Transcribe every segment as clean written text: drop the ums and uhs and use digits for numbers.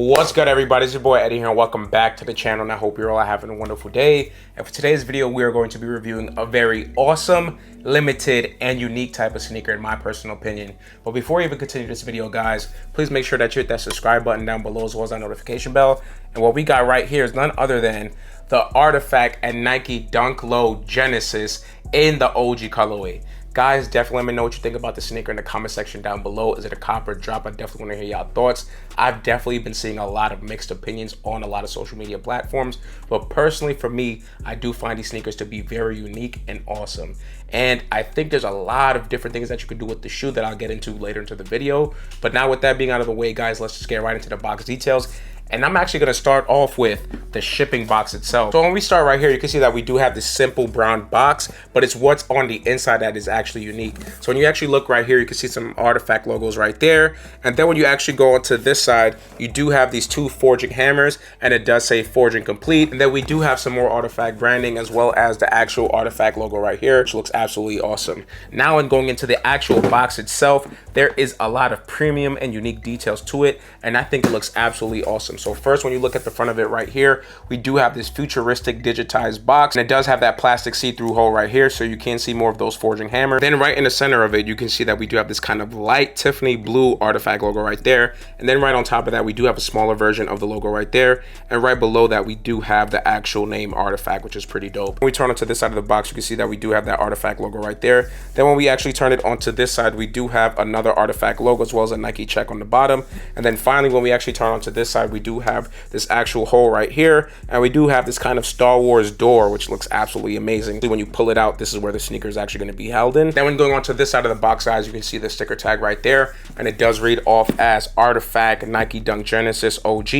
What's good, everybody? It's your boy Eddie here, and welcome back to the channel, and I hope you're all having a wonderful day. And for today's video, we are going to be reviewing a very awesome, limited, and unique type of sneaker in my personal opinion. But before we even continue this video, guys, please make sure that you hit that subscribe button down below as well as that notification bell. And what we got right here is none other than the RTFKT and Nike Dunk Low Genesis in the OG colorway. Guys, definitely let me know what you think about the sneaker in the comment section down below. Is it a cop or drop? I definitely want to hear y'all thoughts. I've definitely been seeing a lot of mixed opinions on a lot of social media platforms, but personally for me, I do find these sneakers to be very unique and awesome. And I think there's a lot of different things that you could do with the shoe that I'll get into later into the video. But now with that being out of the way, guys, let's just get right into the box details. And I'm actually gonna start off with the shipping box itself. So when we start right here, you can see that we do have this simple brown box, but it's what's on the inside that is actually unique. So when you actually look right here, you can see some RTFKT logos right there. And then when you actually go onto this side, you do have these two forging hammers, and it does say forging complete. And then we do have some more RTFKT branding as well as the actual RTFKT logo right here, which looks absolutely awesome. Now, in going into the actual box itself, there is a lot of premium and unique details to it, and I think it looks absolutely awesome. So first, when you look at the front of it right here, we do have this futuristic digitized box, and it does have that plastic see-through hole right here, so you can see more of those forging hammers. Then right in the center of it, you can see that we do have this kind of light Tiffany blue RTFKT logo right there. And then right on top of that, we do have a smaller version of the logo right there. And right below that, we do have the actual name RTFKT, which is pretty dope. When we turn it to this side of the box, you can see that we do have that RTFKT logo right there. Then when we actually turn it onto this side, we do have another RTFKT logo as well as a Nike check on the bottom. And then finally, when we actually turn onto this side, we do have this actual hole right here, and we do have this kind of Star Wars door, which looks absolutely amazing. When you pull it out, this is where the sneaker is actually going to be held in. Then when going on to this side of the box, guys, you can see the sticker tag right there, and it does read off as RTFKT Nike Dunk Genesis OG,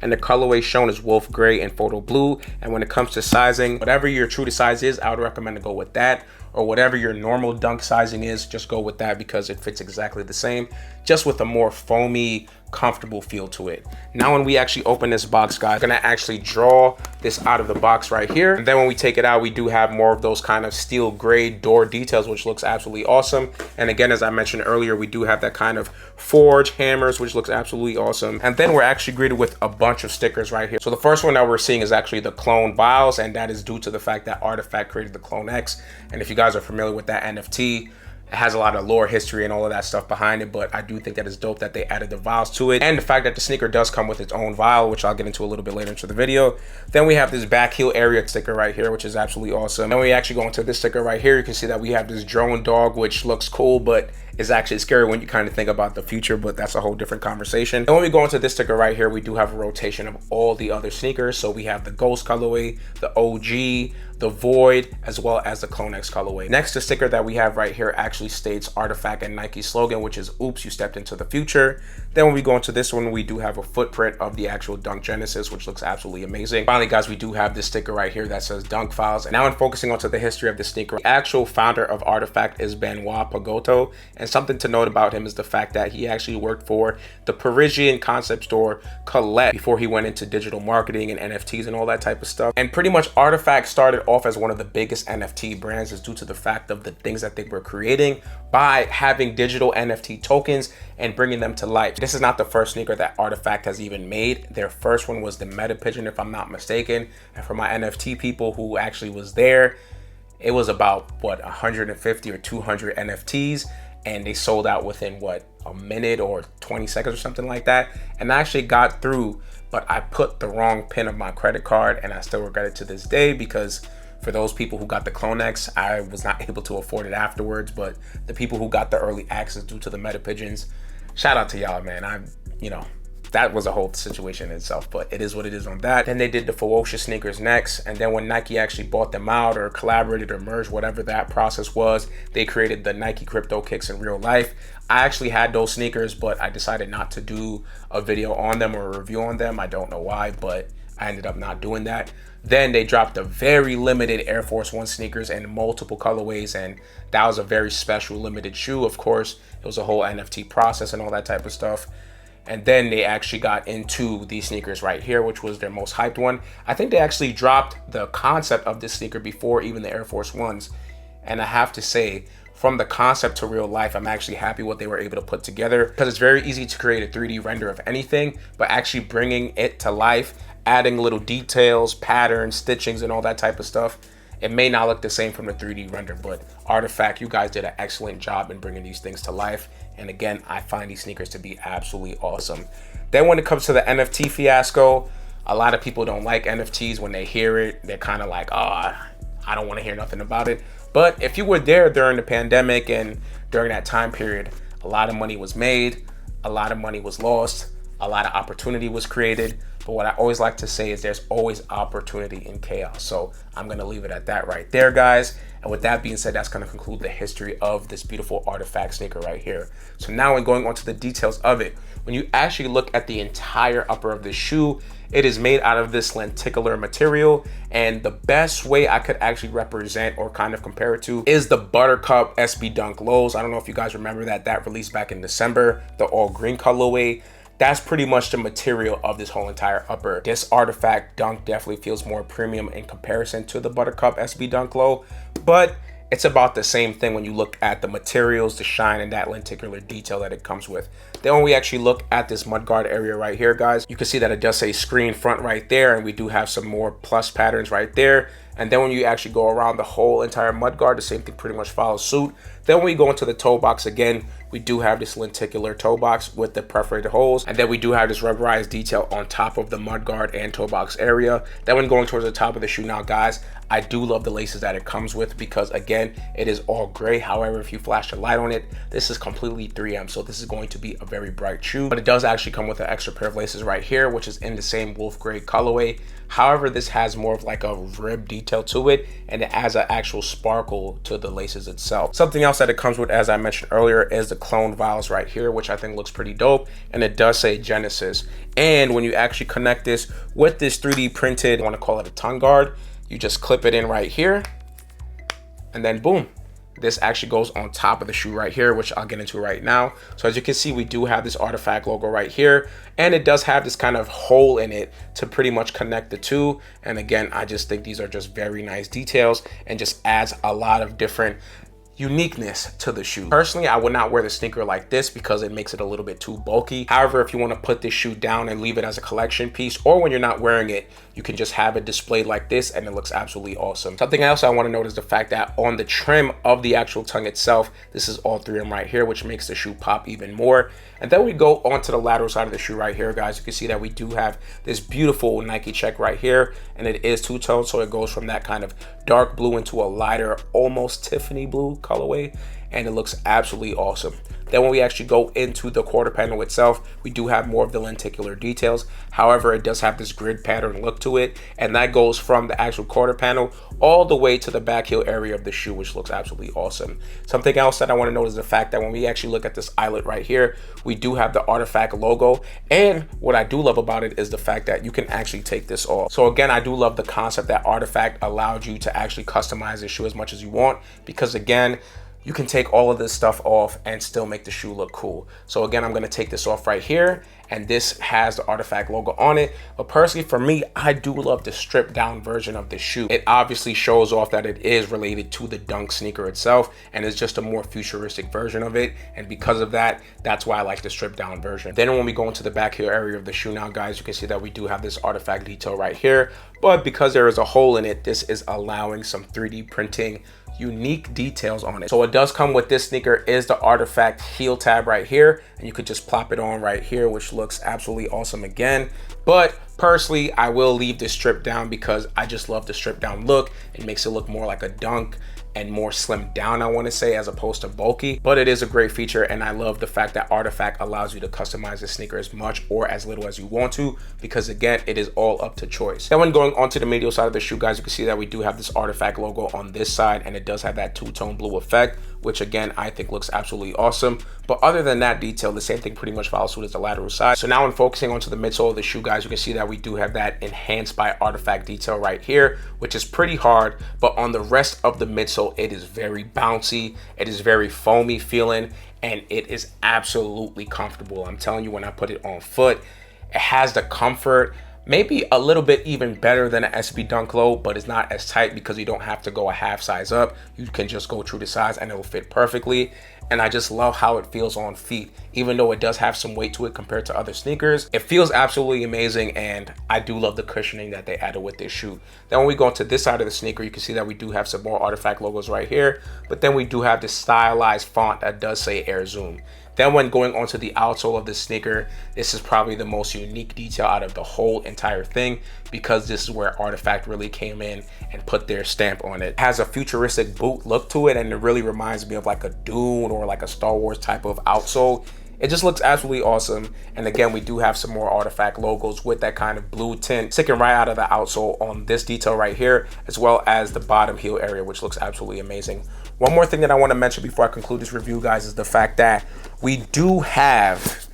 and the colorway shown is wolf gray and photo blue. And when it comes to sizing, whatever your true to size is, I would recommend to go with that, or whatever your normal dunk sizing is, just go with that because it fits exactly the same, just with a more foamy, comfortable feel to it. Now when we actually open this box, guys, I'm gonna actually draw this out of the box right here, and then when we take it out, we do have more of those kind of steel gray door details, which looks absolutely awesome. And again, as I mentioned earlier, we do have that kind of forge hammers, which looks absolutely awesome. And then we're actually greeted with a bunch of stickers right here. So the first one that we're seeing is actually the clone vials, and that is due to the fact that RTFKT created the Clone X. And if you guys are familiar with that NFT, it has a lot of lore history and all of that stuff behind it, but I do think that it's dope that they added the vials to it, and the fact that the sneaker does come with its own vial, which I'll get into a little bit later into the video. Then we have this back heel area sticker right here, which is absolutely awesome. Then we actually go into this sticker right here, you can see that we have this drone dog, which looks cool, but it's actually scary when you kind of think about the future, but that's a whole different conversation. And when we go into this sticker right here, we do have a rotation of all the other sneakers. So we have the Ghost colorway, the OG, the Void, as well as the Clone X colorway. Next, the sticker that we have right here actually states RTFKT and Nike slogan, which is "Oops, you stepped into the future." Then when we go into this one, we do have a footprint of the actual Dunk Genesis, which looks absolutely amazing. Finally, guys, we do have this sticker right here that says Dunk Files. And now in focusing onto the history of the sneaker, the actual founder of RTFKT is Benoit Pagotto. And something to note about him is the fact that he actually worked for the Parisian concept store Colette before he went into digital marketing and NFTs and all that type of stuff. And pretty much RTFKT started off as one of the biggest NFT brands is due to the fact of the things that they were creating by having digital NFT tokens and bringing them to life. This is not the first sneaker that RTFKT has even made. Their first one was the Meta Pigeon, if I'm not mistaken. And for my NFT people who actually was there, it was about what, 150 or 200 NFTs, and they sold out within what, a minute or 20 seconds or something like that. And I actually got through, but I put the wrong pin of my credit card, and I still regret it to this day because for those people who got the Clone X, I was not able to afford it afterwards. But the people who got the early access due to the Meta Pigeons, shout out to y'all, man. That was a whole situation in itself, but it is what it is on that. Then they did the Ferocious sneakers next, and then when Nike actually bought them out or collaborated or merged, whatever that process was, they created the Nike Crypto Kicks in real life. I actually had those sneakers, but I decided not to do a video on them or a review on them. I don't know why, but I ended up not doing that. Then they dropped the very limited Air Force One sneakers in multiple colorways, and that was a very special limited shoe. Of course, it was a whole NFT process and all that type of stuff. And then they actually got into these sneakers right here, which was their most hyped one. I think they actually dropped the concept of this sneaker before even the Air Force Ones. And I have to say, from the concept to real life, I'm actually happy what they were able to put together, because it's very easy to create a 3D render of anything, but actually bringing it to life, adding little details, patterns, stitchings, and all that type of stuff, it may not look the same from the 3D render, but RTFKT, you guys did an excellent job in bringing these things to life. And again, I find these sneakers to be absolutely awesome. Then when it comes to the NFT fiasco, a lot of people don't like NFTs. When they hear it, they're kind of like, oh, I don't want to hear nothing about it. But if you were there during the pandemic and during that time period, a lot of money was made, a lot of money was lost, a lot of opportunity was created. But what I always like to say is there's always opportunity in chaos. So I'm going to leave it at that right there, guys. And with that being said, that's going to conclude the history of this beautiful RTFKT sneaker right here. So now in going on to the details of it, when you actually look at the entire upper of the shoe, it is made out of this lenticular material. And the best way I could actually represent or kind of compare it to is the Buttercup SB Dunk lows. I don't know if you guys remember that released back in December, the all green colorway. That's pretty much the material of this whole entire upper. This RTFKT Dunk definitely feels more premium in comparison to the Buttercup SB Dunk Low, but it's about the same thing when you look at the materials, the shine, and that lenticular detail that it comes with. Then when we actually look at this mudguard area right here, guys, you can see that it does say screen front right there, and we do have some more plus patterns right there. And then when you actually go around the whole entire mudguard, the same thing pretty much follows suit. Then when we go into the toe box again, we do have this lenticular toe box with the perforated holes. And then we do have this rubberized detail on top of the mudguard and toe box area. Then when going towards the top of the shoe now, guys, I do love the laces that it comes with because again, it is all gray. However, if you flash a light on it, this is completely 3M. So this is going to be a very bright shoe, but it does actually come with an extra pair of laces right here, which is in the same wolf gray colorway. However, this has more of like a rib detail to it, and it adds an actual sparkle to the laces itself. Something else that it comes with, as I mentioned earlier, is the clone vials right here, which I think looks pretty dope. And it does say Genesis. And when you actually connect this with this 3D printed, I want to call it a tongue guard, you just clip it in right here, and then boom. This actually goes on top of the shoe right here, which I'll get into right now. So as you can see, we do have this RTFKT logo right here, and it does have this kind of hole in it to pretty much connect the two. And again, I just think these are just very nice details and just adds a lot of different uniqueness to the shoe. Personally, I would not wear the sneaker like this because it makes it a little bit too bulky. However, if you want to put this shoe down and leave it as a collection piece, or when you're not wearing it, you can just have it displayed like this and it looks absolutely awesome. Something else I want to note is the fact that on the trim of the actual tongue itself, this is all 3M right here, which makes the shoe pop even more. And then we go onto the lateral side of the shoe right here, guys. You can see that we do have this beautiful Nike check right here, and it is two-tone, so it goes from that kind of dark blue into a lighter, almost Tiffany blue colorway, and it looks absolutely awesome. Then when we actually go into the quarter panel itself, we do have more of the lenticular details. However, it does have this grid pattern look to it, and that goes from the actual quarter panel all the way to the back heel area of the shoe, which looks absolutely awesome. Something else that I want to note is the fact that when we actually look at this eyelet right here, we do have the RTFKT logo. And what I do love about it is the fact that you can actually take this off. So again, I do love the concept that RTFKT allowed you to actually customize the shoe as much as you want, because again, you can take all of this stuff off and still make the shoe look cool. So again, I'm gonna take this off right here, and this has the RTFKT logo on it. But personally for me, I do love the stripped down version of the shoe. It obviously shows off that it is related to the Dunk sneaker itself, and it's just a more futuristic version of it. And because of that, that's why I like the stripped down version. Then when we go into the back heel area of the shoe now, guys, you can see that we do have this RTFKT detail right here. But because there is a hole in it, this is allowing some 3D printing unique details on it. So it does come with this sneaker is the RTFKT heel tab right here, and you could just plop it on right here, which looks absolutely awesome again. But personally, I will leave this strip down because I just love the strip down look. It makes it look more like a Dunk and more slimmed down, I want to say, as opposed to bulky. But it is a great feature, and I love the fact that RTFKT allows you to customize the sneaker as much or as little as you want to, because again, it is all up to choice. Then when going onto the medial side of the shoe, guys, you can see that we do have this RTFKT logo on this side, and it does have that two-tone blue effect, which again, I think looks absolutely awesome. But other than that detail, the same thing pretty much follows suit as the lateral side. So now when focusing onto the midsole of the shoe, guys, you can see that we do have that enhanced by RTFKT detail right here, which is pretty hard. But on the rest of the midsole, it is very bouncy, it is very foamy feeling, and it is absolutely comfortable. I'm telling you, when I put it on foot, it has the comfort, maybe a little bit even better than an SB Dunk Low, but it's not as tight because you don't have to go a half size up. You can just go true to size and it'll fit perfectly. And I just love how it feels on feet. Even though it does have some weight to it compared to other sneakers, it feels absolutely amazing, and I do love the cushioning that they added with this shoe. Then when we go into this side of the sneaker, you can see that we do have some more artifact logos right here, but then we do have this stylized font that does say Air Zoom. Then when going onto the outsole of this sneaker, this is probably the most unique detail out of the whole entire thing, because this is where Artifact really came in and put their stamp on it. It has a futuristic boot look to it, and it really reminds me of like a Dune or like a Star Wars type of outsole. It just looks absolutely awesome. And again, we do have some more Artifact logos with that kind of blue tint sticking right out of the outsole on this detail right here, as well as the bottom heel area, which looks absolutely amazing. One more thing that I want to mention before I conclude this review, guys, is the fact that we do have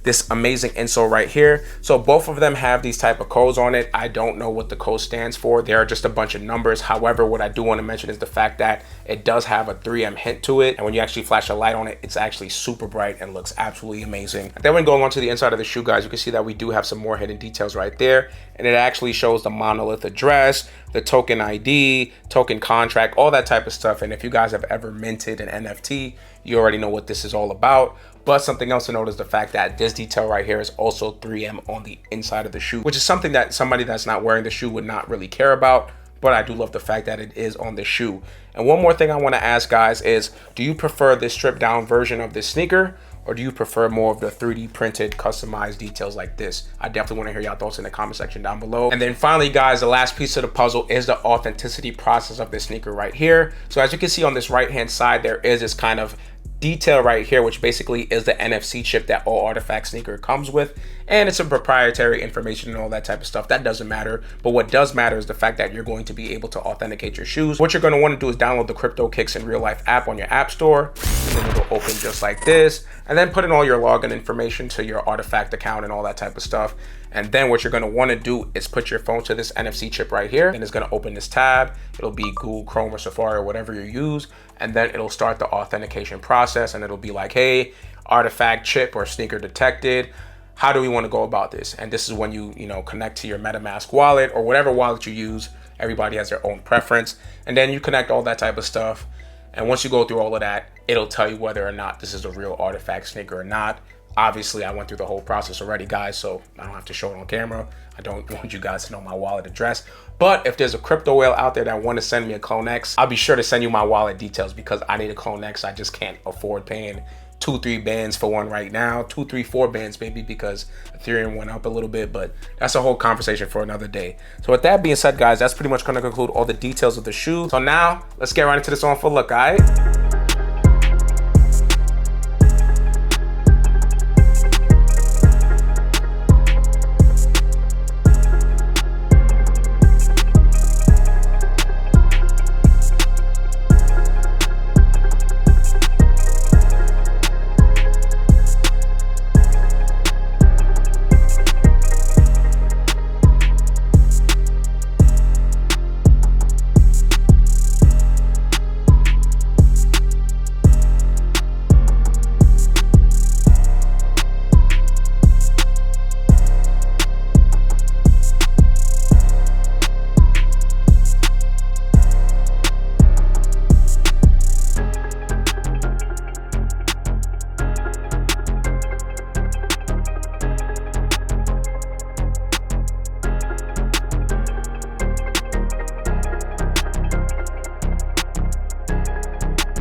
this amazing insole right here. So both of them have these type of codes on it. I don't know what the code stands for. They are just a bunch of numbers. However, what I do want to mention is the fact that it does have a 3M hint to it. And when you actually flash a light on it, it's actually super bright and looks absolutely amazing. And then when going on to the inside of the shoe, guys, you can see that we do have some more hidden details right there. And it actually shows the monolith address, the token ID, token contract, all that type of stuff. And if you guys have ever minted an NFT, you already know what this is all about. But something else to note is the fact that this detail right here is also 3M on the inside of the shoe, which is something that somebody that's not wearing the shoe would not really care about. But I do love the fact that it is on the shoe. And one more thing I want to ask, guys, is do you prefer this stripped down version of this sneaker, or do you prefer more of the 3D printed customized details like this? I definitely want to hear y'all thoughts in the comment section down below. And then finally, guys, the last piece of the puzzle is the authenticity process of this sneaker right here. So as you can see on this right hand side, there is this kind of detail right here, which basically is the NFC chip that all Artifact sneaker comes with, and it's some proprietary information and all that type of stuff. That doesn't matter, but what does matter is the fact that you're going to be able to authenticate your shoes. What you're going to want to do is download the Crypto Kicks in Real Life app on your app store, and then it'll open just like this, and then put in all your login information to your Artifact account and all that type of stuff. And then what you're going to want to do is put your phone to this NFC chip right here, and it's going to open this tab. It'll be Google Chrome or Safari or whatever you use, and then it'll start the authentication process, and it'll be like, hey, Artifact chip or sneaker detected. How do we want to go about this? And this is when you connect to your MetaMask wallet or whatever wallet you use. Everybody has their own preference, and then you connect all that type of stuff. And once you go through all of that, it'll tell you whether or not this is a real Artifact sneaker or not. Obviously, I went through the whole process already, guys, so I don't have to show it on camera. I don't want you guys to know my wallet address. But if there's a crypto whale out there that want to send me a Clone X, I'll be sure to send you my wallet details, because I need a Clone X. I just can't afford paying 2-3 bands for one right now. 2-3-4 bands maybe, because Ethereum went up a little bit, but that's a whole conversation for another day. So with that being said, guys, that's pretty much going to conclude all the details of the shoe. So now let's get right into this on for a look, all right?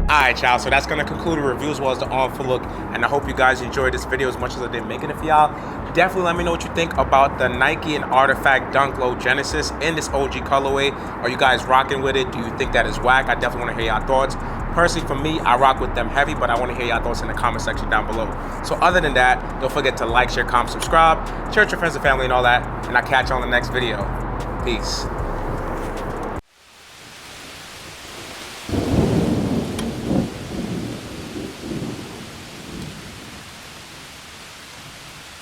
Alright, y'all, so that's gonna conclude the review as well as the on for look, and I hope you guys enjoyed this video as much as I did making it for y'all. Definitely let me know what you think about the Nike and Artifact Dunk Low Genesis in this OG colorway. Are you guys rocking with it? Do you think that is whack? I definitely want to hear y'all thoughts. Personally, for me, I rock with them heavy, but I want to hear y'all thoughts in the comment section down below. So other than that, don't forget to like, share, comment, subscribe, share with your friends and family and all that, and I'll catch you on the next video. Peace.